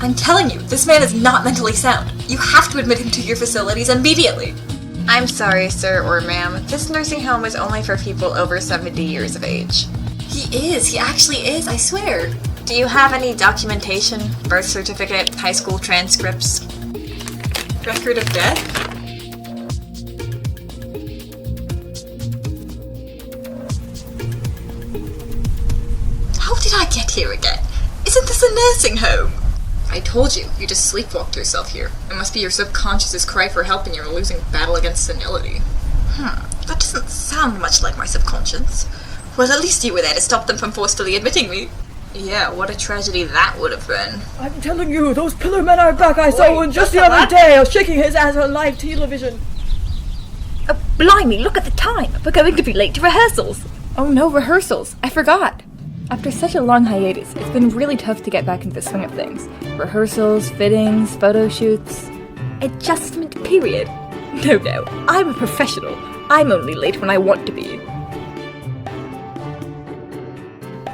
I'm telling you, this man is not mentally sound. You have to admit him to your facilities immediately. I'm sorry, sir or ma'am. This nursing home is only for people over 70 years of age. He actually is, I swear. Do you have any documentation? Birth certificate, high school transcripts? Record of death? How did I get here again? Isn't this a nursing home? I told you, you just sleepwalked yourself here. It must be your subconscious's cry for help in your losing battle against senility. That doesn't sound much like my subconscious. Well, at least you were there to stop them from forcefully admitting me. Yeah, what a tragedy that would have been. I'm telling you, those pillar men are back. I saw one just the other day. I was shaking his ass on live television. Blimey, look at the time. We're going to be late to rehearsals. Oh no, rehearsals. I forgot. After such a long hiatus, it's been really tough to get back into the swing of things. Rehearsals, fittings, photo shoots. Adjustment period. No, I'm a professional. I'm only late when I want to be.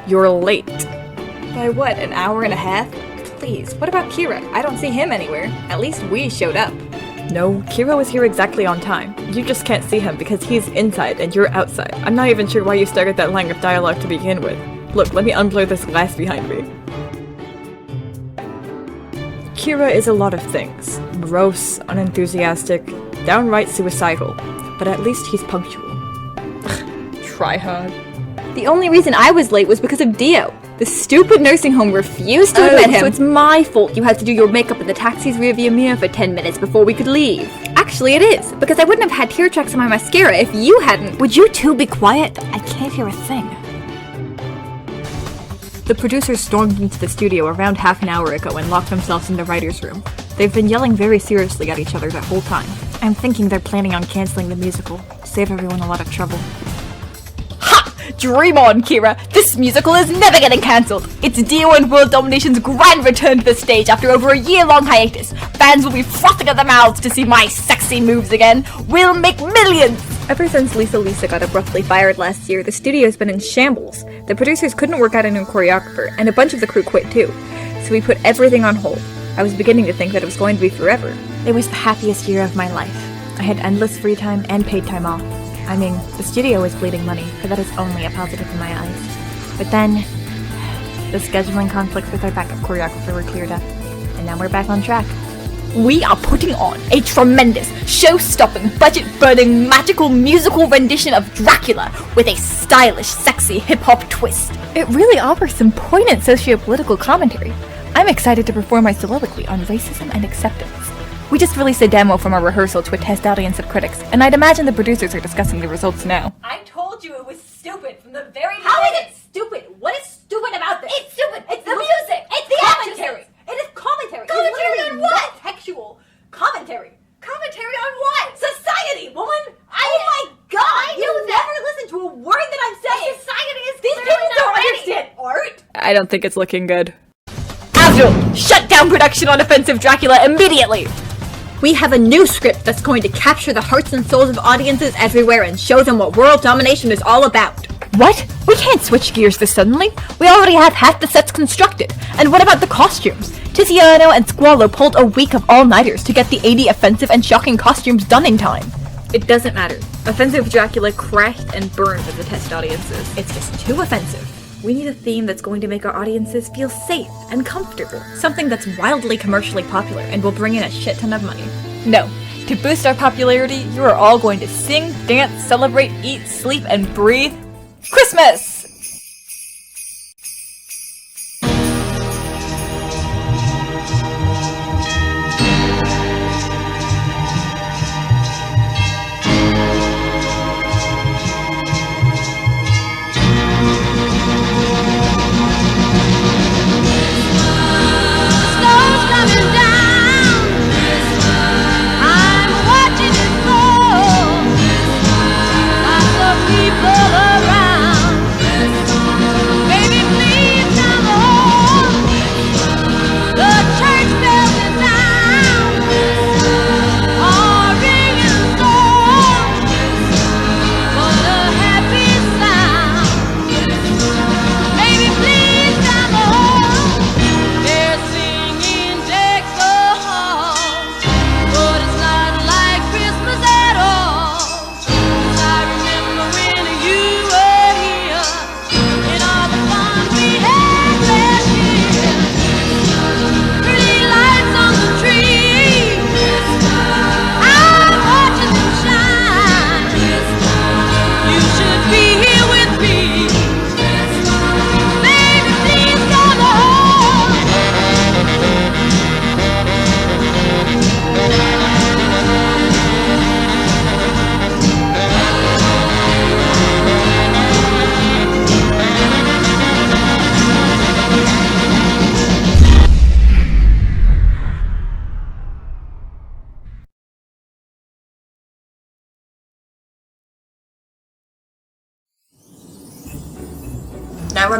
You're late. By what, an hour and a half? Please, what about Kira? I don't see him anywhere. At least we showed up. No, Kira was here exactly on time. You just can't see him because he's inside and you're outside. I'm not even sure why you started that line of dialogue to begin with. Look, let me unblur this glass behind me. Kira is a lot of things. Morose, unenthusiastic, downright suicidal. But at least he's punctual. Try hard. The only reason I was late was because of Dio. The stupid nursing home refused to admit him. So it's my fault you had to do your makeup in the taxi's rearview mirror for 10 minutes before we could leave. Actually, it is, because I wouldn't have had tear tracks on my mascara if you hadn't. Would you two be quiet? I can't hear a thing. The producers stormed into the studio around half an hour ago and locked themselves in the writer's room. They've been yelling very seriously at each other the whole time. I'm thinking they're planning on canceling the musical. Save everyone a lot of trouble. Ha! Dream on, Kira! This musical is never getting cancelled! It's Dio and World Domination's grand return to the stage after over a year-long hiatus. Fans will be frothing at their mouths to see my sexy moves again. We'll make millions! Ever since Lisa got abruptly fired last year, the studio's been in shambles. The producers couldn't work out a new choreographer, and a bunch of the crew quit too. So we put everything on hold. I was beginning to think that it was going to be forever. It was the happiest year of my life. I had endless free time and paid time off. I mean, the studio was bleeding money, but that is only a positive in my eyes. But then, the scheduling conflicts with our backup choreographer were cleared up, and now we're back on track. We are putting on a tremendous, show-stopping, budget-burning, magical musical rendition of Dracula with a stylish, sexy hip-hop twist. It really offers some poignant socio-political commentary. I'm excited to perform my soliloquy on racism and acceptance. We just released a demo from our rehearsal to a test audience of critics, and I'd imagine the producers are discussing the results now. I told you it was stupid from the very beginning. How is it stupid? What is stupid about this? It's stupid. It's the music. It's the commentary. It is commentary. Commentary on what? Textual commentary. Commentary on what? Society, woman! Oh my God! You never listen to a word that I'm saying! Society is These clearly kids not don't ready. understand art! I don't think it's looking good. Abdul, shut down production on Offensive Dracula immediately! We have a new script that's going to capture the hearts and souls of audiences everywhere and show them what world domination is all about. What? We can't switch gears this suddenly. We already have half the sets constructed. And what about the costumes? Tiziano and Squallow pulled a week of all-nighters to get the 80 offensive and shocking costumes done in time. It doesn't matter. Offensive Dracula crashed and burned with the test audiences. It's just too offensive. We need a theme that's going to make our audiences feel safe and comfortable. Something that's wildly commercially popular and will bring in a shit ton of money. No. To boost our popularity, you are all going to sing, dance, celebrate, eat, sleep, and breathe Christmas! People around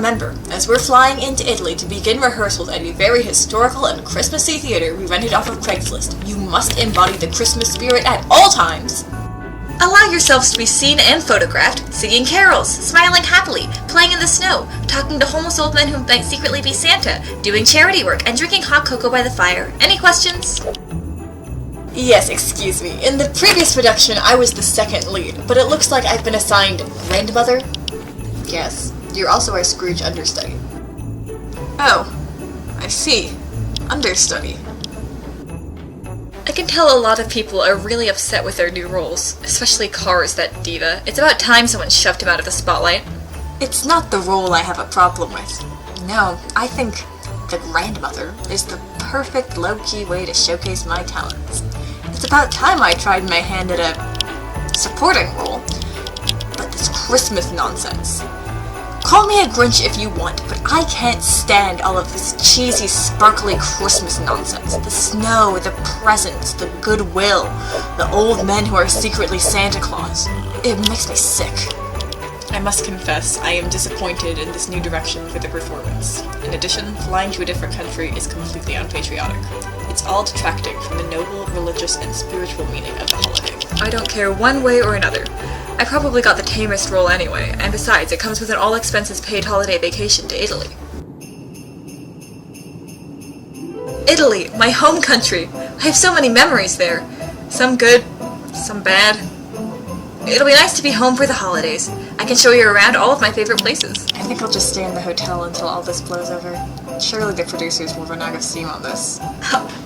remember, as we're flying into Italy to begin rehearsals at a very historical and Christmassy theater we rented off of Craigslist, you must embody the Christmas spirit at all times. Allow yourselves to be seen and photographed, singing carols, smiling happily, playing in the snow, talking to homeless old men who might secretly be Santa, doing charity work, and drinking hot cocoa by the fire. Any questions? Yes, excuse me. In the previous production, I was the second lead, but it looks like I've been assigned grandmother. Yes, you're also our Scrooge understudy. Oh, I see. Understudy. I can tell a lot of people are really upset with their new roles, especially Cars, that diva. It's about time someone shoved him out of the spotlight. It's not the role I have a problem with. No, I think the grandmother is the perfect low-key way to showcase my talents. It's about time I tried my hand at a supporting role. But this Christmas nonsense. Call me a Grinch if you want, but I can't stand all of this cheesy, sparkly Christmas nonsense. The snow, the presents, the goodwill, the old men who are secretly Santa Claus. It makes me sick. I must confess, I am disappointed in this new direction for the performance. In addition, flying to a different country is completely unpatriotic. It's all detracting from the noble, religious, and spiritual meaning of the holiday. I don't care one way or another. I probably got the tamest role anyway, and besides, it comes with an all-expenses-paid holiday vacation to Italy. Italy, my home country! I have so many memories there. Some good, some bad. It'll be nice to be home for the holidays. I can show you around all of my favorite places. I think I'll just stay in the hotel until all this blows over. Surely the producers will run out of steam on this.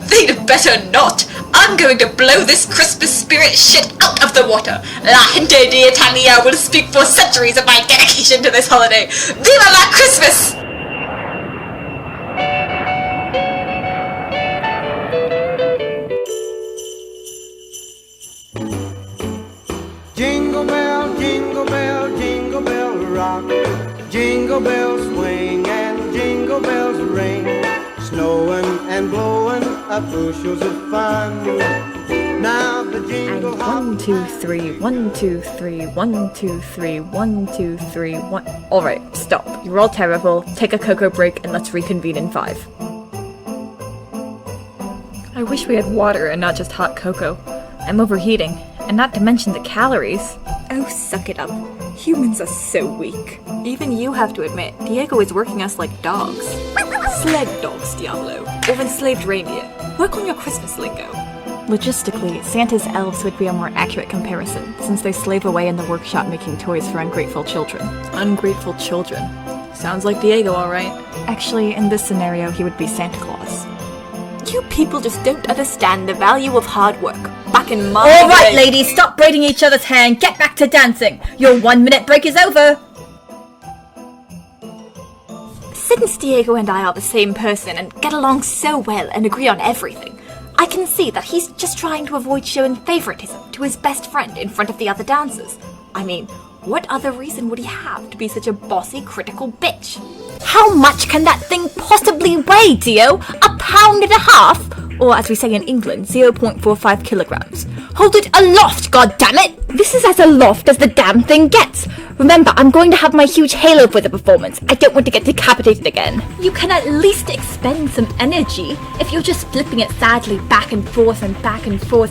They'd better not! I'm going to blow this Christmas spirit shit out of the water! La gente d'Italia will speak for centuries of my dedication to this holiday! Viva la Christmas! Jingle bell rock. Jingle bells swing and jingle bells ring. Snowing and blowing up bushels of fun. Now the jingle hop. 1, 2, 3, 1, 2, 3, 1, 2, 3, 1, 2, 3, 1. Alright, stop. You're all terrible. Take a cocoa break and let's reconvene in 5. I wish we had water and not just hot cocoa. I'm overheating. And not to mention the calories. Oh, suck it up. Humans are so weak. Even you have to admit, Diego is working us like dogs. Sled dogs, Diablo. Or enslaved reindeer. Work on your Christmas lingo. Logistically, Santa's elves would be a more accurate comparison, since they slave away in the workshop making toys for ungrateful children. Ungrateful children. Sounds like Diego, alright. Actually, in this scenario, he would be Santa Claus. You people just don't understand the value of hard work. Back in my Alright, day- ladies, stop braiding each other's hair and get back to dancing. Your 1-minute break is over. Since Diego and I are the same person and get along so well and agree on everything, I can see that he's just trying to avoid showing favoritism to his best friend in front of the other dancers. I mean, what other reason would he have to be such a bossy, critical bitch? How much can that thing possibly weigh, Dio? 1.5 pounds? Or, as we say in England, 0.45 kilograms. Hold it aloft, goddammit! This is as aloft as the damn thing gets. Remember, I'm going to have my huge halo for the performance. I don't want to get decapitated again. You can at least expend some energy. If you're just flipping it sadly back and forth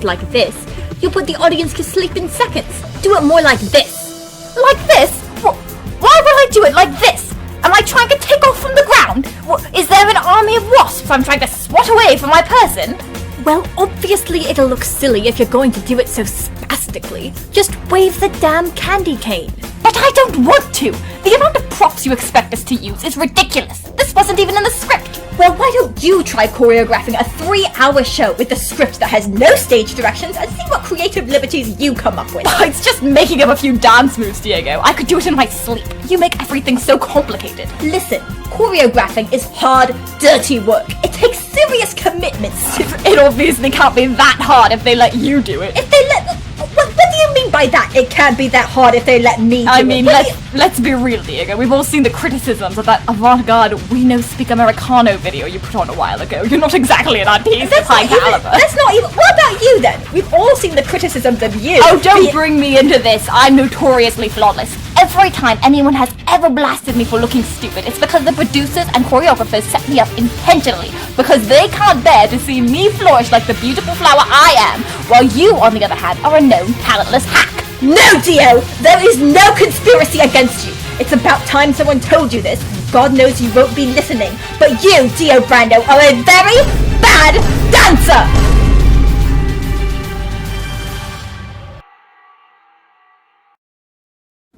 like this, you'll put the audience to sleep in seconds. Do it more like this. Like this? Why will I do it like this? Am I trying to take off from the ground? Is there an army of wasps I'm trying to swat away from my person? Well, obviously it'll look silly if you're going to do it so spastically. Just wave the damn candy cane. But I don't want to! The amount of props you expect us to use is ridiculous. This wasn't even in the script. Well, why don't you try choreographing a 3-hour show with a script that has no stage directions and see what creative liberties you come up with? It's just making up a few dance moves, Diego. I could do it in my sleep. You make everything so complicated. Listen, choreographing is hard, dirty work. It takes serious commitments. It obviously can't be that hard if they let you do it. If they let... What do you mean by that? It can't be that hard if they let me do it. I mean, let's be real, Diego. We've all seen the criticisms of that avant-garde We No Speak Americano video you put on a while ago. You're not exactly an artiste of high caliber. That's not even... What about you then? We've all seen the criticisms of you. Oh, don't bring me into this. I'm notoriously flawless. every time anyone has ever blasted me for looking stupid, it's because the producers and choreographers set me up intentionally, because they can't bear to see me flourish like the beautiful flower I am, while you, on the other hand, are a known talentless hack. No, Dio! There is no conspiracy against you! It's about time someone told you this. God knows you won't be listening. But you, Dio Brando, are a very bad dancer!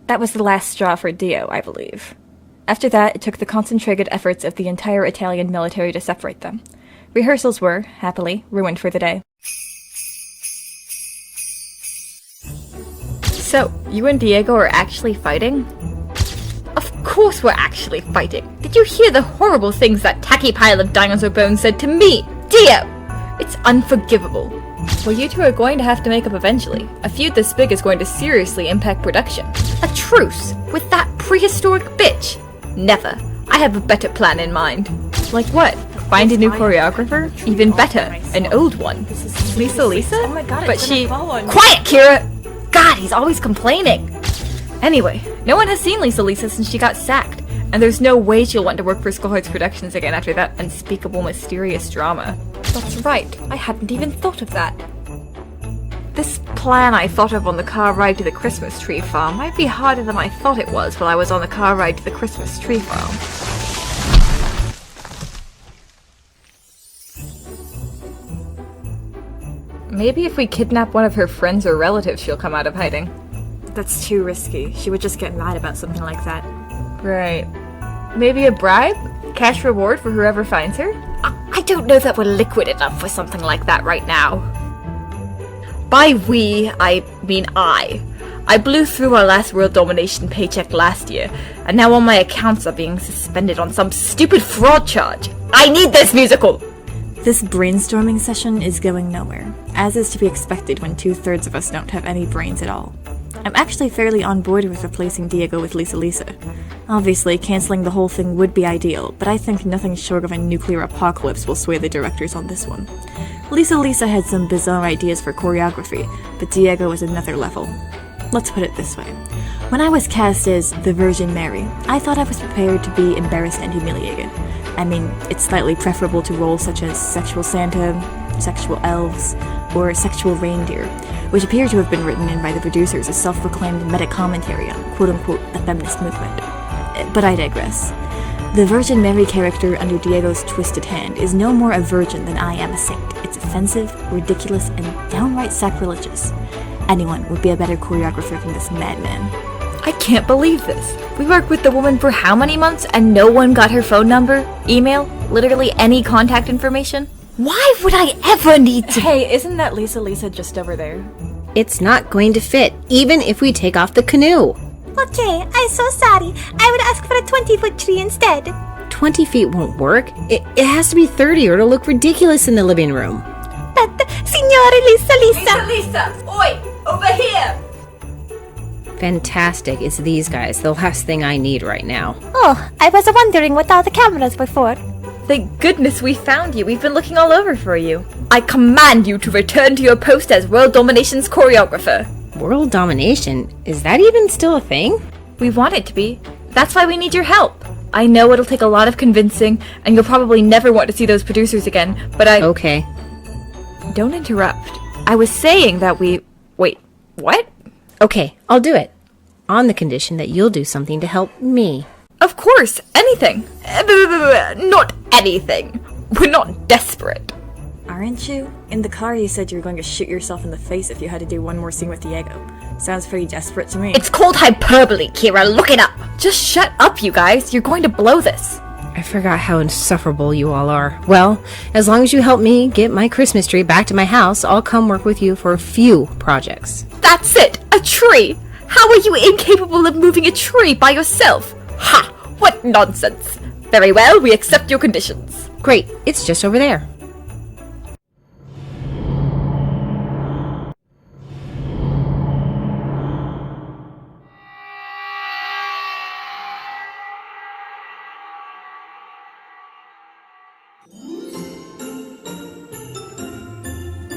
That was the last straw for Dio, I believe. After that, it took the concentrated efforts of the entire Italian military to separate them. Rehearsals were, happily, ruined for the day. So, you and Diego are actually fighting? Of course we're actually fighting! Did you hear the horrible things that tacky pile of dinosaur bones said to me, Dio? It's unforgivable. Well, you two are going to have to make up eventually. A feud this big is going to seriously impact production. A truce with that prehistoric bitch? Never. I have a better plan in mind. Like what? Find a new choreographer? Even better, an old one. Lisa? Oh my god, But she... Quiet, Kira! God, he's always complaining. Anyway, no one has seen Lisa since she got sacked, and there's no way she'll want to work for Skullhearts Productions again after that unspeakable mysterious drama. That's right, I hadn't even thought of that. This plan I thought of on the car ride to the Christmas tree farm might be harder than I thought it was while I was on the car ride to the Christmas tree farm. Maybe if we kidnap one of her friends or relatives, she'll come out of hiding. That's too risky. She would just get mad about something like that. Right. Maybe a bribe? Cash reward for whoever finds her? I don't know that we're liquid enough for something like that right now. By we, I mean I. I blew through our last world domination paycheck last year, and now all my accounts are being suspended on some stupid fraud charge. I need this musical! This brainstorming session is going nowhere, as is to be expected when 2/3 of us don't have any brains at all. I'm actually fairly on board with replacing Diego with Lisa. Obviously, cancelling the whole thing would be ideal, but I think nothing short of a nuclear apocalypse will sway the directors on this one. Lisa had some bizarre ideas for choreography, but Diego was another level. Let's put it this way. When I was cast as the Virgin Mary, I thought I was prepared to be embarrassed and humiliated. I mean, it's slightly preferable to roles such as sexual Santa, sexual elves, or sexual reindeer, which appear to have been written in by the producers as self-proclaimed meta-commentary on quote-unquote the feminist movement. But I digress. The Virgin Mary character under Diego's twisted hand is no more a virgin than I am a saint. It's offensive, ridiculous, and downright sacrilegious. Anyone would be a better choreographer than this madman. I can't believe this. We worked with the woman for how many months and no one got her phone number, email, literally any contact information? Why would I ever need to— Hey, isn't that Lisa just over there? It's not going to fit, even if we take off the canoe. Okay, I'm so sorry. I would ask for a 20-foot tree instead. 20 feet won't work. It has to be 30 or it'll look ridiculous in the living room. But, Signora Lisa. Lisa! Oi! Over here! Fantastic. It's these guys, the last thing I need right now. Oh, I was wondering what all the cameras were for. Thank goodness we found you. We've been looking all over for you. I command you to return to your post as World Domination's choreographer. World domination? Is that even still a thing? We want it to be. That's why we need your help. I know it'll take a lot of convincing, and you'll probably never want to see those producers again, but Okay. Don't interrupt. I was saying that we... Wait, what? Okay, I'll do it. On the condition that you'll do something to help me. Of course, anything. Not anything. We're not desperate. Aren't you? In the car you said you were going to shoot yourself in the face if you had to do one more scene with Diego. Sounds pretty desperate to me. It's called hyperbole, Kira. Look it up. Just shut up, you guys. You're going to blow this. I forgot how insufferable you all are. Well, as long as you help me get my Christmas tree back to my house, I'll come work with you for a few projects. That's it. A tree. How are you incapable of moving a tree by yourself? Ha! What nonsense. Very well, we accept your conditions. Great, it's just over there.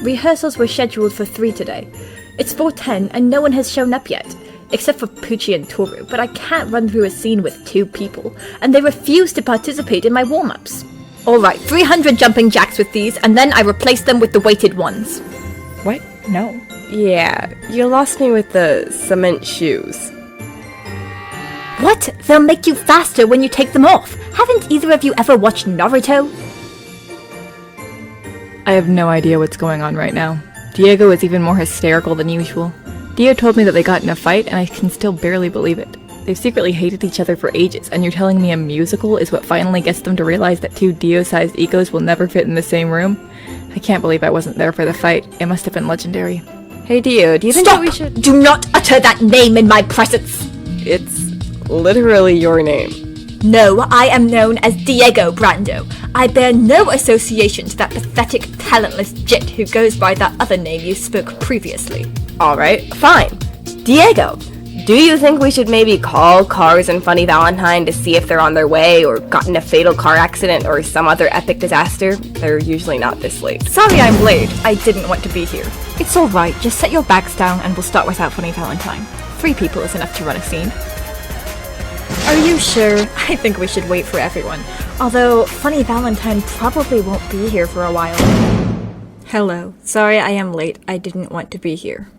Rehearsals were scheduled for 3 today. It's 4:10 and no one has shown up yet. except for Poochie and Toru, but I can't run through a scene with 2 people, and they refuse to participate in my warm-ups. Alright, 300 jumping jacks with these, and then I replace them with the weighted ones. What? No. Yeah, you lost me with the cement shoes. What? They'll make you faster when you take them off. Haven't either of you ever watched Naruto? I have no idea what's going on right now. Diego is even more hysterical than usual. Dio told me that they got in a fight, and I can still barely believe it. They've secretly hated each other for ages, and you're telling me a musical is what finally gets them to realize that 2 Dio-sized egos will never fit in the same room? I can't believe I wasn't there for the fight. It must have been legendary. Hey Dio, do you think that we should— Do not utter that name in my presence! It's literally your name. No, I am known as Diego Brando. I bear no association to that pathetic, talentless jit who goes by that other name you spoke previously. Alright, fine. Diego, do you think we should maybe call Cars and Funny Valentine to see if they're on their way or got in a fatal car accident or some other epic disaster? They're usually not this late. Sorry I'm late. I didn't want to be here. It's alright, just set your bags down and we'll start without Funny Valentine. 3 people is enough to run a scene. Are you sure? I think we should wait for everyone. Although, Funny Valentine probably won't be here for a while. Hello. Sorry I am late. I didn't want to be here.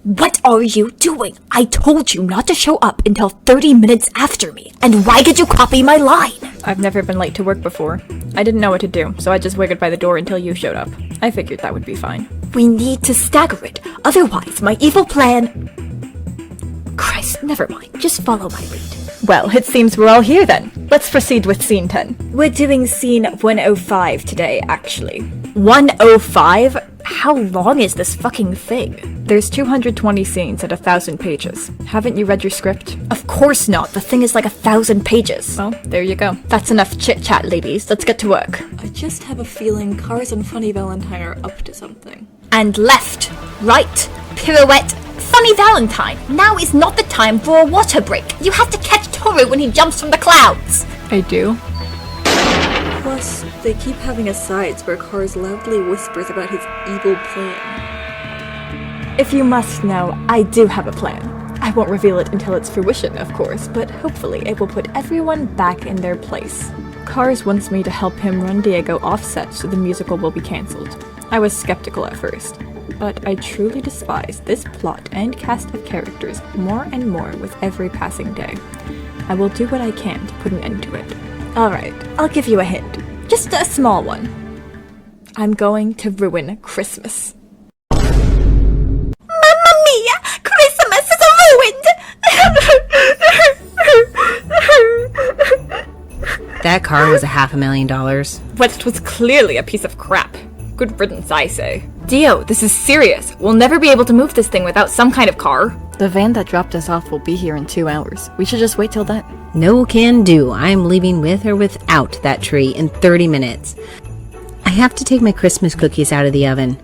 What are you doing? I told you not to show up until 30 minutes after me. And why did you copy my line? I've never been late to work before. I didn't know what to do, so I just waited by the door until you showed up. I figured that would be fine. We need to stagger it. Otherwise, my evil plan... Christ, never mind. Just follow my lead. Well, it seems we're all here then. Let's proceed with scene 10. We're doing scene 105 today, actually. 105? How long is this fucking thing? There's 220 scenes and 1,000 pages. Haven't you read your script? Of course not. The thing is like 1,000 pages. Well, there you go. That's enough chit-chat, ladies. Let's get to work. I just have a feeling Cars and Funny Valentine are up to something. And left, right, pirouette, Funny Valentine. Now is not the time for a water break. You have to catch Toru when he jumps from the clouds. I do. Plus, they keep having asides where Cars loudly whispers about his evil plan. If you must know, I do have a plan. I won't reveal it until its fruition, of course, but hopefully it will put everyone back in their place. Cars wants me to help him run Diego offset so the musical will be cancelled. I was skeptical at first, but I truly despise this plot and cast of characters more and more with every passing day. I will do what I can to put an end to it. Alright, I'll give you a hint. Just a small one. I'm going to ruin Christmas. Mamma mia! Christmas is ruined! That car was $500,000. But it was clearly a piece of crap. Good riddance, I say. Dio, this is serious. We'll never be able to move this thing without some kind of car. The van that dropped us off will be here in 2 hours. We should just wait till then. No can do. I'm leaving with or without that tree in 30 minutes. I have to take my Christmas cookies out of the oven.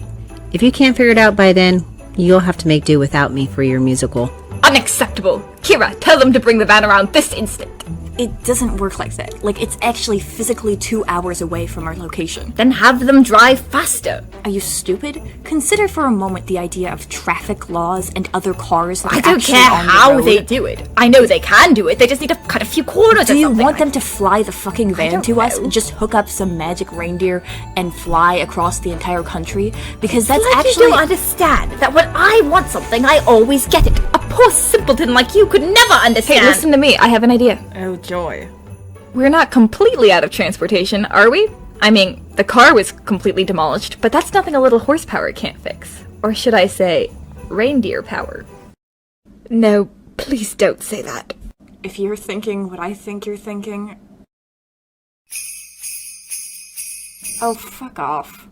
If you can't figure it out by then, you'll have to make do without me for your musical. Unacceptable! Kira, tell them to bring the van around this instant. It doesn't work like that. Like, it's actually physically 2 hours away from our location. Then have them drive faster. Are you stupid? Consider for a moment the idea of traffic laws and other cars that I are don't actually care on the how road. they do it. I know they can do it. They just need to cut a few corners Do or you something. want them to fly the fucking van don't to us know. and just hook up some magic reindeer and fly across the entire country? Because that's Like actually... you don't understand that when I want something, I always get it. A poor simpleton like you could never understand. Hey, listen to me. I have an idea. Oh, joy. We're not completely out of transportation, are we? I mean, the car was completely demolished, but that's nothing a little horsepower can't fix. Or should I say, reindeer power. No, please don't say that. If you're thinking what I think you're thinking... Oh, fuck off.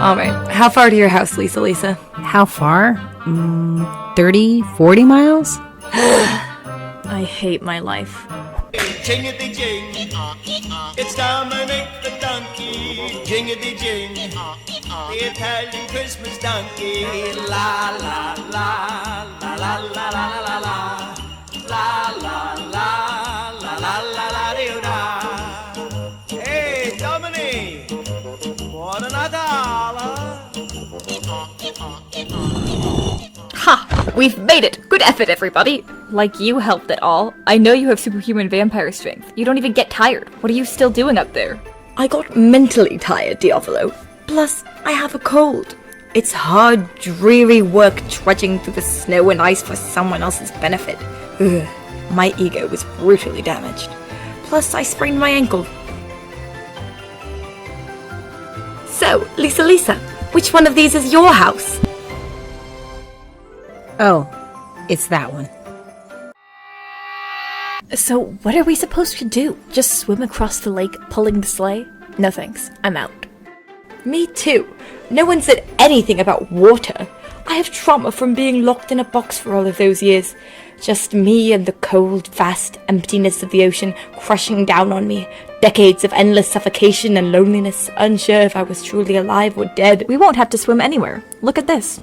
Alright, how far to your house, Lisa? How far? 30, 40 miles? I hate my life. Jingity jing, it's Dominic the donkey. Jingity jing, the Italian Christmas donkey. La la la la la la la la la la la la la la la la la la. Hey Dominic, we've made it! Good effort, everybody! Like you helped at all. I know you have superhuman vampire strength. You don't even get tired. What are you still doing up there? I got mentally tired, Diavolo. Plus, I have a cold. It's hard, dreary work trudging through the snow and ice for someone else's benefit. Ugh, my ego was brutally damaged. Plus, I sprained my ankle. So, Lisa, which one of these is your house? Oh, it's that one. So, what are we supposed to do? Just swim across the lake, pulling the sleigh? No thanks, I'm out. Me too. No one said anything about water. I have trauma from being locked in a box for all of those years. Just me and the cold, vast emptiness of the ocean crushing down on me. Decades of endless suffocation and loneliness, unsure if I was truly alive or dead. We won't have to swim anywhere. Look at this.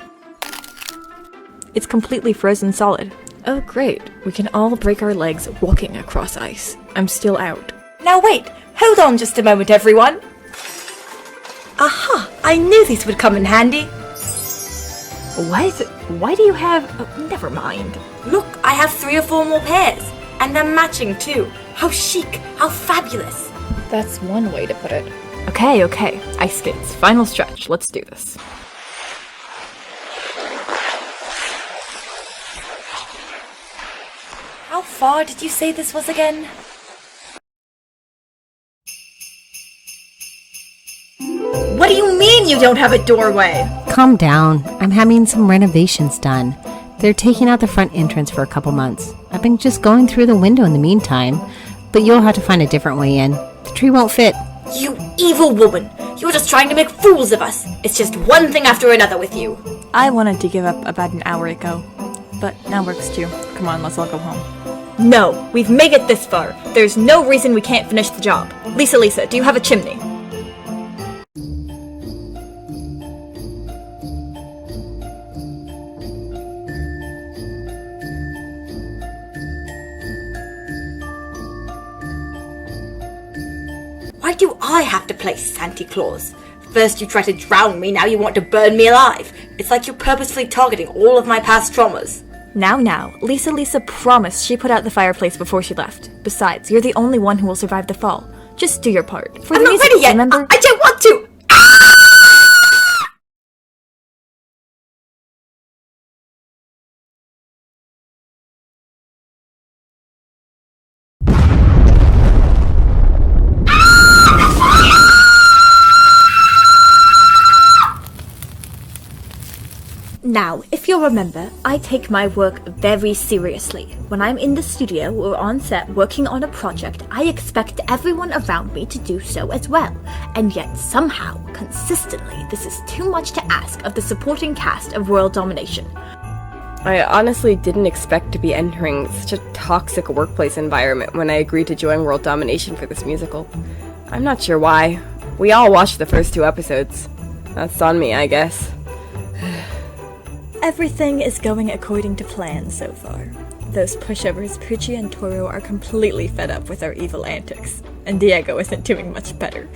It's completely frozen solid. Oh great, we can all break our legs walking across ice. I'm still out. Now wait, hold on just a moment, everyone. Aha! I knew these would come in handy. What? Why do you have... Oh, never mind. Look, I have 3 or 4 more pairs. And they're matching too. How chic, how fabulous. That's one way to put it. Okay, ice skates. Final stretch, let's do this. How far did you say this was again? What do you mean you don't have a doorway? Calm down. I'm having some renovations done. They're taking out the front entrance for a couple months. I've been just going through the window in the meantime, but you'll have to find a different way in. The tree won't fit. You evil woman! You're just trying to make fools of us! It's just one thing after another with you! I wanted to give up about an hour ago, but now works too. Come on, let's all go home. No, we've made it this far. There's no reason we can't finish the job. Lisa, do you have a chimney? Why do I have to play Santa Claus? First you try to drown me, now you want to burn me alive. It's like you're purposefully targeting all of my past traumas. Now, Lisa promised she put out the fireplace before she left. Besides, you're the only one who will survive the fall. Just do your part. I'm not ready yet! Remember? I don't want to! Now, if you'll remember, I take my work very seriously. When I'm in the studio or on set working on a project, I expect everyone around me to do so as well. And yet, somehow, consistently, this is too much to ask of the supporting cast of World Domination. I honestly didn't expect to be entering such a toxic workplace environment when I agreed to join World Domination for this musical. I'm not sure why. We all watched the first 2 episodes. That's on me, I guess. Everything is going according to plan so far. Those pushovers, Pucci and Toro, are completely fed up with our evil antics. And Diego isn't doing much better.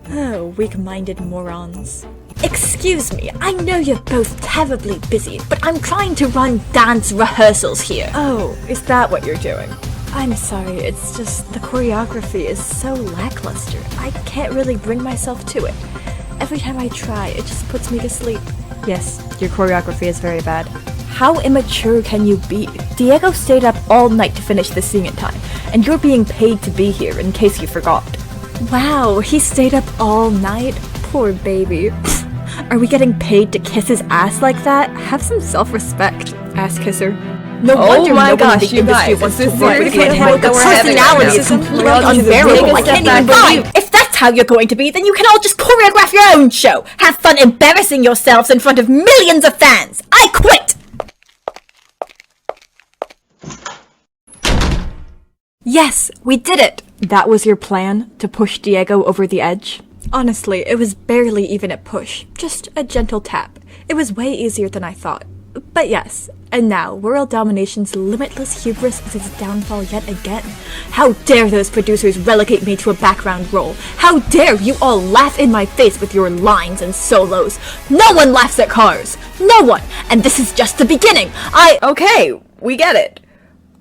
Oh, weak-minded morons. Excuse me, I know you're both terribly busy, but I'm trying to run dance rehearsals here. Oh, is that what you're doing? I'm sorry, it's just the choreography is so lackluster. I can't really bring myself to it. Every time I try, it just puts me to sleep. Yes, your choreography is very bad. How immature can you be? Diego stayed up all night to finish the scene in time, and you're being paid to be here in case you forgot. Wow, he stayed up all night? Poor baby. Are we getting paid to kiss his ass like that? Have some self-respect, ass kisser. No wonder my no one gosh, in the you industry guys, wants this to is work seriously with him. what The we're having personality right is now. completely We're on to the unbearable. I biggest can't step even back. believe. If that's how you're going to be, then you can all just choreograph your own show. Have fun embarrassing yourselves in front of millions of fans. I quit! Yes, we did it! That was your plan? To push Diego over the edge? Honestly, it was barely even a push. Just a gentle tap. It was way easier than I thought. But yes, and now, world domination's limitless hubris is its downfall yet again. How dare those producers relegate me to a background role? How dare you all laugh in my face with your lines and solos? No one laughs at Cars! No one! And this is just the beginning! Okay, we get it.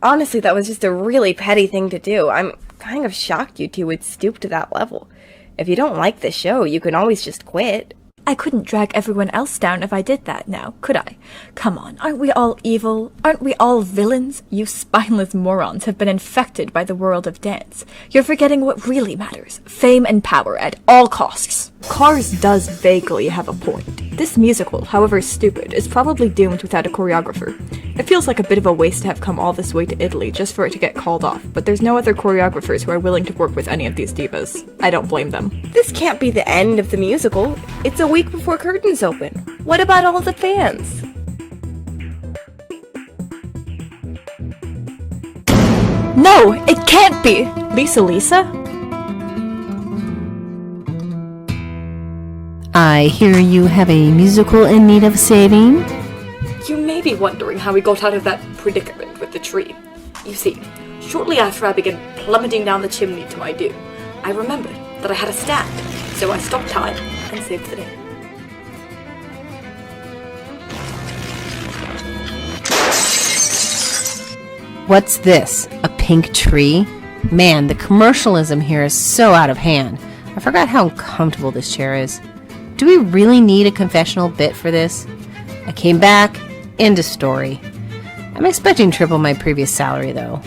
Honestly, that was just a really petty thing to do. I'm kind of shocked you two would stoop to that level. If you don't like the show, you can always just quit. I couldn't drag everyone else down if I did that now, could I? Come on, aren't we all evil? Aren't we all villains? You spineless morons have been infected by the world of dance. You're forgetting what really matters. Fame and power at all costs. Cars does vaguely have a point. This musical, however stupid, is probably doomed without a choreographer. It feels like a bit of a waste to have come all this way to Italy just for it to get called off, but there's no other choreographers who are willing to work with any of these divas. I don't blame them. This can't be the end of the musical. It's a week before curtains open. What about all the fans? No, it can't be! Lisa? I hear you have a musical in need of saving. You may be wondering how we got out of that predicament with the tree. You see, shortly after I began plummeting down the chimney to my doom, I remembered that I had a stand, so I stopped time and saved the day. What's this? A pink tree? Man, the commercialism here is so out of hand. I forgot how uncomfortable this chair is. Do we really need a confessional bit for this? I came back, end of story. I'm expecting triple my previous salary, though.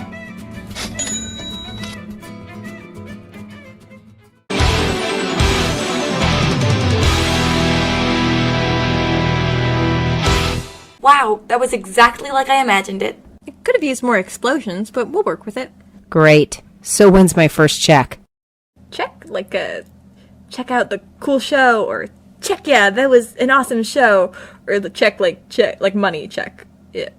Wow, that was exactly like I imagined it. It could have used more explosions, but we'll work with it. Great. So when's my first check? Check? Like check out the cool show, or check, yeah, that was an awesome show, or the check like money check. Yeah.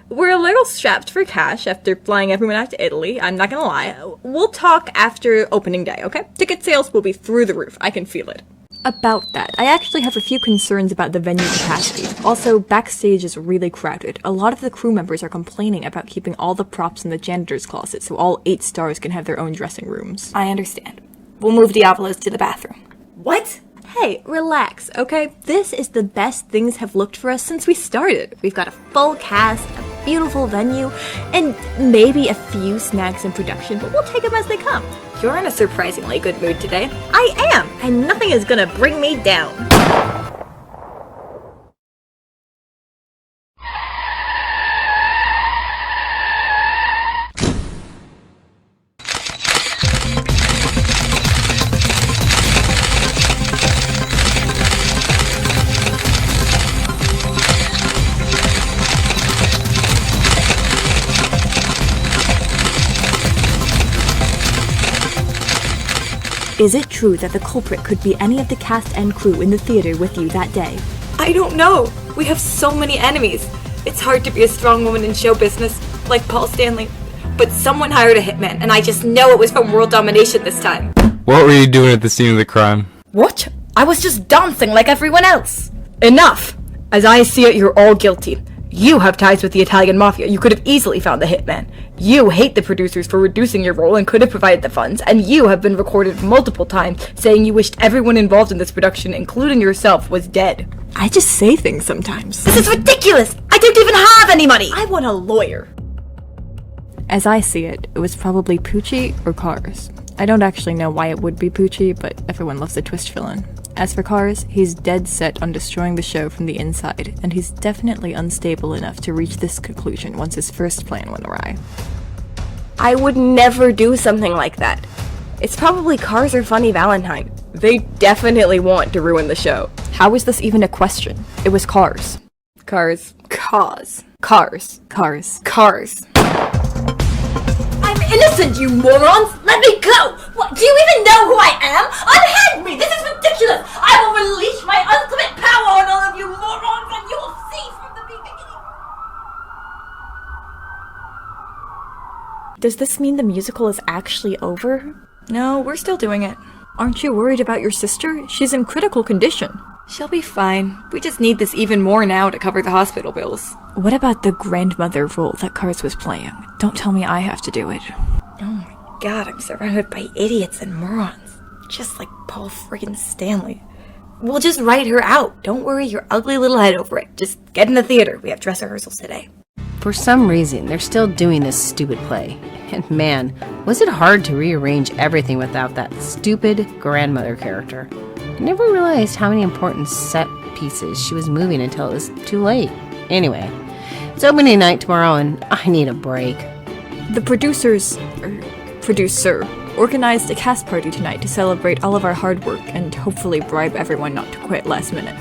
We're a little strapped for cash after flying everyone out to Italy, I'm not gonna lie. We'll talk after opening day, okay? Ticket sales will be through the roof, I can feel it. About that, I actually have a few concerns about the venue capacity. Also, backstage is really crowded. A lot of the crew members are complaining about keeping all the props in the janitor's closet so all 8 stars can have their own dressing rooms. I understand. We'll move Diavolos to the bathroom. What? Hey, relax, okay? This is the best things have looked for us since we started. We've got a full cast, a beautiful venue, and maybe a few snags in production, but we'll take them as they come. You're in a surprisingly good mood today. I am, and nothing is gonna bring me down. Is it true that the culprit could be any of the cast and crew in the theater with you that day? I don't know. We have so many enemies. It's hard to be a strong woman in show business, like Paul Stanley. But someone hired a hitman, and I just know it was from World Domination this time. What were you doing at the scene of the crime? What? I was just dancing like everyone else. Enough! As I see it, you're all guilty. You have ties with the Italian mafia. You could have easily found the hitman. You hate the producers for reducing your role and could have provided the funds, and you have been recorded multiple times saying you wished everyone involved in this production, including yourself, was dead. I just say things sometimes. This is ridiculous! I don't even have any money! I want a lawyer. As I see it, it was probably Poochie or Cars. I don't actually know why it would be Poochie, but everyone loves a twist villain. As for Cars, he's dead set on destroying the show from the inside, and he's definitely unstable enough to reach this conclusion once his first plan went awry. I would never do something like that. It's probably Cars or Funny Valentine. They definitely want to ruin the show. How is this even a question? It was Cars. Cars. Cars. Cars. Cars. Cars. I'm innocent, you morons! Let me go! What, do you even know who I am? Unhand me! This is ridiculous! I will release my ultimate power on all of you morons, and you will see from the beginning! Does this mean the musical is actually over? No, we're still doing it. Aren't you worried about your sister? She's in critical condition. She'll be fine. We just need this even more now to cover the hospital bills. What about the grandmother role that Cars was playing? Don't tell me I have to do it. Oh my god, I'm surrounded by idiots and morons. Just like Paul friggin' Stanley. We'll just write her out. Don't worry your ugly little head over it. Just get in the theater. We have dress rehearsals today. For some reason, they're still doing this stupid play. And man, was it hard to rearrange everything without that stupid grandmother character. I never realized how many important set pieces she was moving until it was too late. Anyway, it's opening night tomorrow and I need a break. The producer, organized a cast party tonight to celebrate all of our hard work and hopefully bribe everyone not to quit last minute.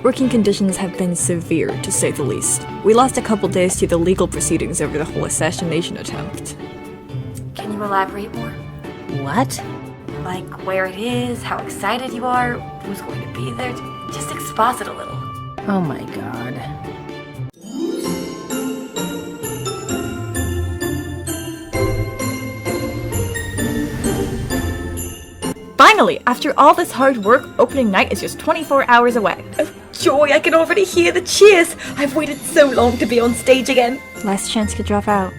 Working conditions have been severe, to say the least. We lost a couple days to the legal proceedings over the whole assassination attempt. Can you elaborate more? What? Like where it is, how excited you are, who's going to be there. Just exposit a little. Oh my god. Finally, after all this hard work, opening night is just 24 hours away. Oh, joy, I can already hear the cheers. I've waited so long to be on stage again. Last chance to drop out.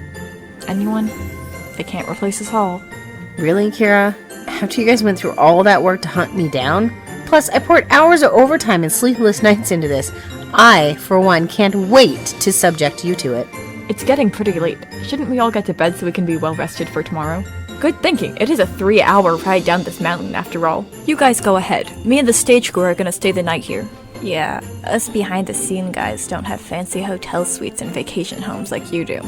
Anyone? They can't replace us all. Really, Kira? After you guys went through all that work to hunt me down? Plus, I poured hours of overtime and sleepless nights into this. I, for one, can't wait to subject you to it. It's getting pretty late. Shouldn't we all get to bed so we can be well rested for tomorrow? Good thinking. It is a 3-hour ride down this mountain after all. You guys go ahead. Me and the stage crew are gonna stay the night here. Yeah, us behind-the-scene guys don't have fancy hotel suites and vacation homes like you do.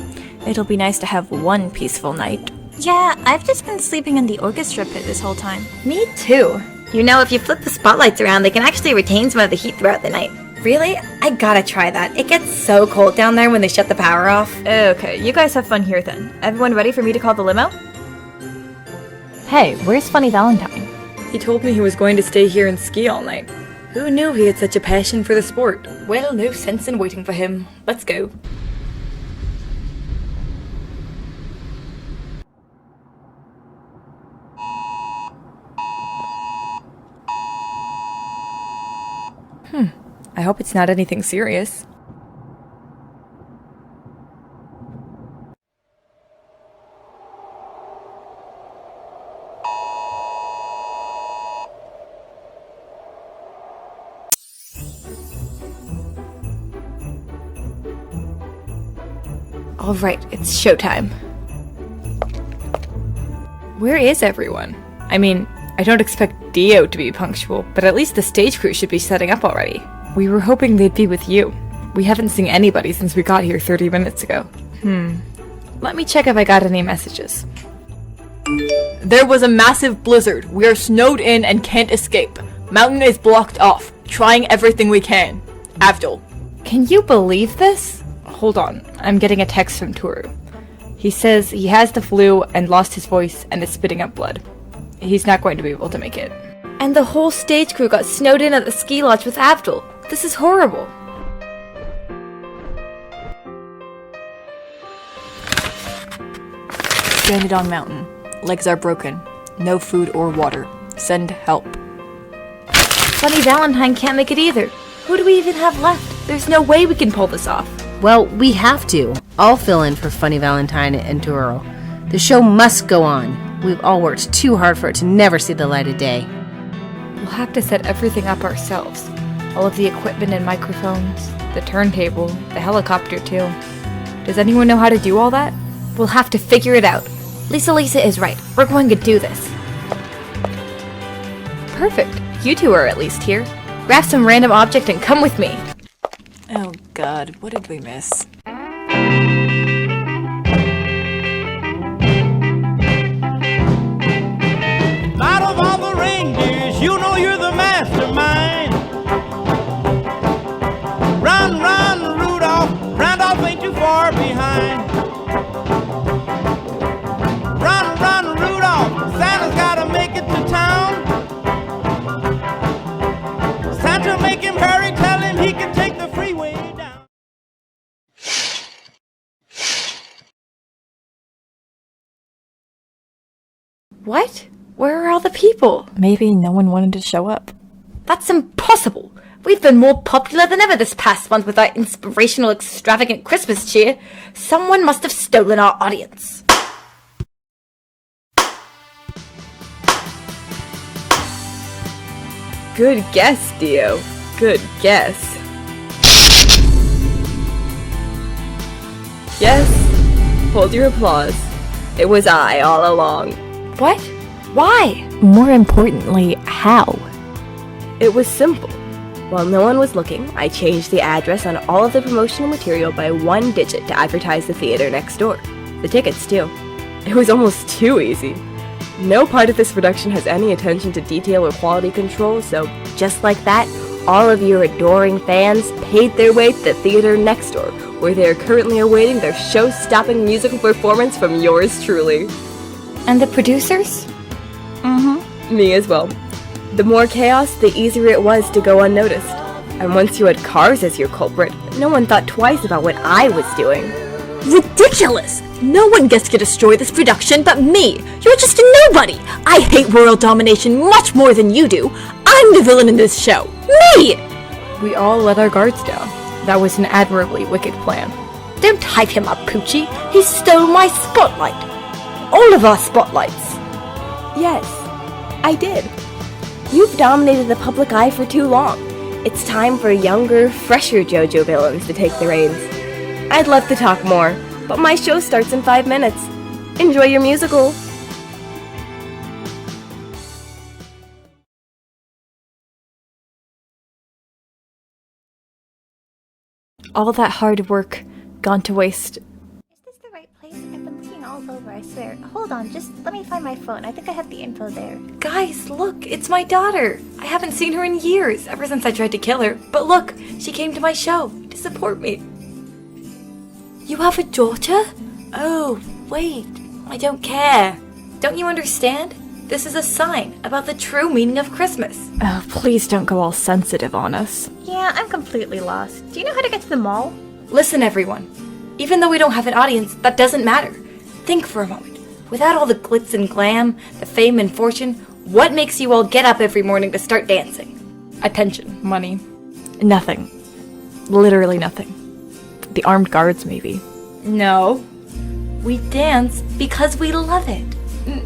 It'll be nice to have one peaceful night. Yeah, I've just been sleeping in the orchestra pit this whole time. Me too. You know, if you flip the spotlights around, they can actually retain some of the heat throughout the night. Really? I gotta try that. It gets so cold down there when they shut the power off. Okay, you guys have fun here then. Everyone ready for me to call the limo? Hey, where's Funny Valentine? He told me he was going to stay here and ski all night. Who knew he had such a passion for the sport? Well, no sense in waiting for him. Let's go. I hope it's not anything serious. Alright, it's showtime. Where is everyone? I mean, I don't expect Dio to be punctual, but at least the stage crew should be setting up already. We were hoping they'd be with you. We haven't seen anybody since we got here 30 minutes ago. Let me check if I got any messages. There was a massive blizzard. We are snowed in and can't escape. Mountain is blocked off. Trying everything we can. Avdol. Can you believe this? Hold on. I'm getting a text from Toru. He says he has the flu and lost his voice and is spitting up blood. He's not going to be able to make it. And the whole stage crew got snowed in at the ski lodge with Avdol. This is horrible. Stranded on mountain. Legs are broken. No food or water. Send help. Funny Valentine can't make it either. Who do we even have left? There's no way we can pull this off. Well, we have to. I'll fill in for Funny Valentine and Turo. The show must go on. We've all worked too hard for it to never see the light of day. We'll have to set everything up ourselves. All of the equipment and microphones, the turntable, the helicopter too. Does anyone know how to do all that? We'll have to figure it out. Lisa is right. We're going to do this. Perfect. You two are at least here. Grab some random object and come with me. Oh god, what did we miss? Out of all the reindeers, you know you're the mastermind. Run, run, Rudolph. Randolph ain't too far behind. Run, run, Rudolph. Santa's gotta make it to town. Santa, make him hurry. Tell him he can take the freeway down. What? Where are all the people? Maybe no one wanted to show up. That's impossible! We've been more popular than ever this past month with our inspirational, extravagant Christmas cheer. Someone must have stolen our audience. Good guess, Dio. Good guess. Yes, hold your applause. It was I all along. What? Why? More importantly, how? It was simple. While no one was looking, I changed the address on all of the promotional material by 1 digit to advertise the theater next door. The tickets, too. It was almost too easy. No part of this production has any attention to detail or quality control, so just like that, all of your adoring fans paid their way to the theater next door, where they are currently awaiting their show-stopping musical performance from yours truly. And the producers? Me as well. The more chaos, the easier it was to go unnoticed. And once you had Cars as your culprit, no one thought twice about what I was doing. Ridiculous! No one gets to destroy this production but me! You're just a nobody! I hate world domination much more than you do! I'm the villain in this show! Me! We all let our guards down. That was an admirably wicked plan. Don't hype him up, Poochie. He stole my spotlight. All of our spotlights. Yes, I did. You've dominated the public eye for too long. It's time for younger, fresher JoJo villains to take the reins. I'd love to talk more, but my show starts in 5 minutes. Enjoy your musical. All that hard work gone to waste. Is this the right place? I've been looking all over, I swear. Hold on, just let me find my phone. I think I have the info there. Guys, look, it's my daughter. I haven't seen her in years, ever since I tried to kill her. But look, she came to my show to support me. You have a daughter? Oh, wait, I don't care. Don't you understand? This is a sign about the true meaning of Christmas. Oh, please don't go all sensitive on us. Yeah, I'm completely lost. Do you know how to get to the mall? Listen, everyone. Even though we don't have an audience, that doesn't matter. Think for a moment. Without all the glitz and glam, the fame and fortune, what makes you all get up every morning to start dancing? Attention, money. Nothing. Literally nothing. The armed guards, maybe. No. We dance because we love it.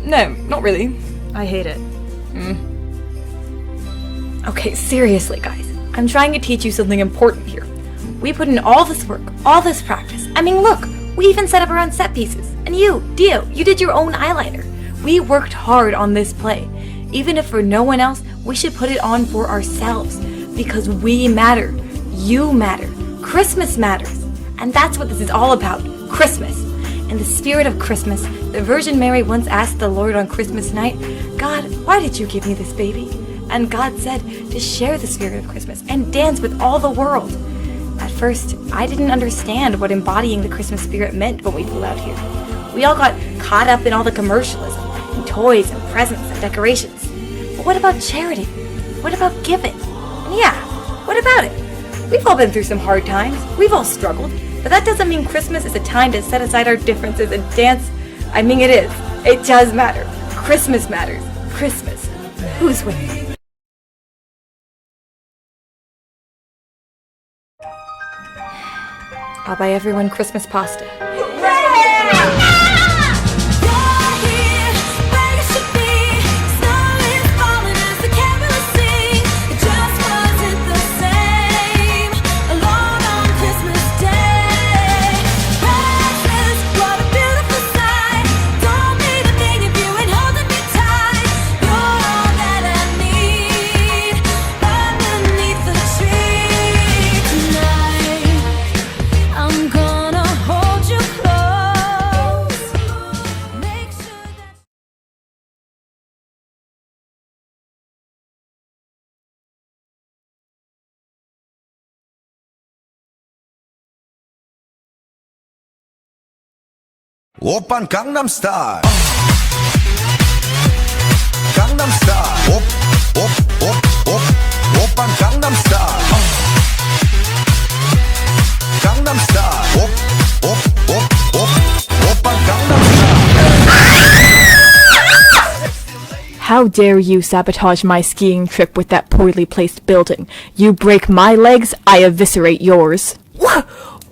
No, not really. I hate it. Okay, seriously, guys. I'm trying to teach you something important here. We put in all this work, all this practice. I mean, look, we even set up our own set pieces. And you, Dio, you did your own eyeliner. We worked hard on this play. Even if for no one else, we should put it on for ourselves. Because we matter. You matter. Christmas matters. And that's what this is all about. Christmas. In the spirit of Christmas, the Virgin Mary once asked the Lord on Christmas night, God, why did you give me this baby? And God said to share the spirit of Christmas and dance with all the world. At first, I didn't understand what embodying the Christmas spirit meant when we flew out here. We all got caught up in all the commercialism, and toys and presents and decorations. But what about charity? What about giving? And yeah, what about it? We've all been through some hard times. We've all struggled. But that doesn't mean Christmas is a time to set aside our differences and dance. I mean, it is. It does matter. Christmas matters. Christmas. Who's winning? I'll buy everyone Christmas pasta. Oppan Gangnam Style. Gangnam Style. Oppan Gangnam Style. Gangnam Style. Oppan Gangnam Style. How How dare you sabotage my skiing trip with that poorly placed building? You break my legs, I eviscerate yours. What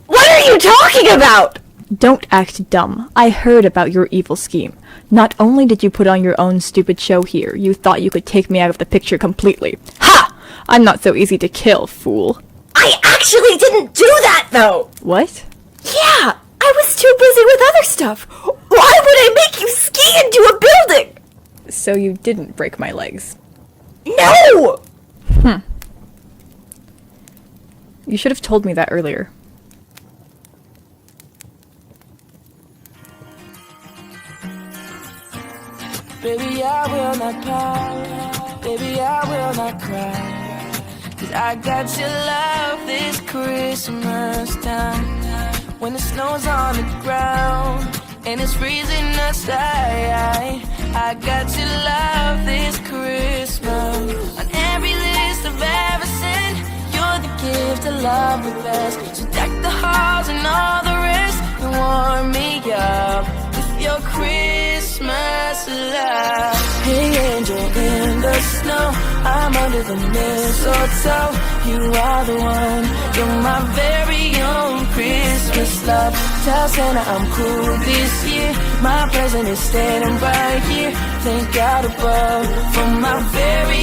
are you talking about? Don't act dumb. I heard about your evil scheme. Not only did you put on your own stupid show here, you thought you could take me out of the picture completely. Ha! I'm not so easy to kill, fool. I actually didn't do that, though! What? Yeah, I was too busy with other stuff. Why would I make you ski into a building? So you didn't break my legs. No! You should have told me that earlier. Baby, I will not pout. Baby, I will not cry. 'Cause I got your love this Christmas time. When the snow's on the ground and it's freezing outside, I got your love this Christmas. On every list I've ever sent, you're the gift I love the best. So deck the halls and all the rest and warm me up with your Christmas love. Hey angel in the snow, I'm under the mistletoe. You are the one, you're my very own Christmas love. Tell Santa I'm cool this year. My present is standing right here. Thank God above for my very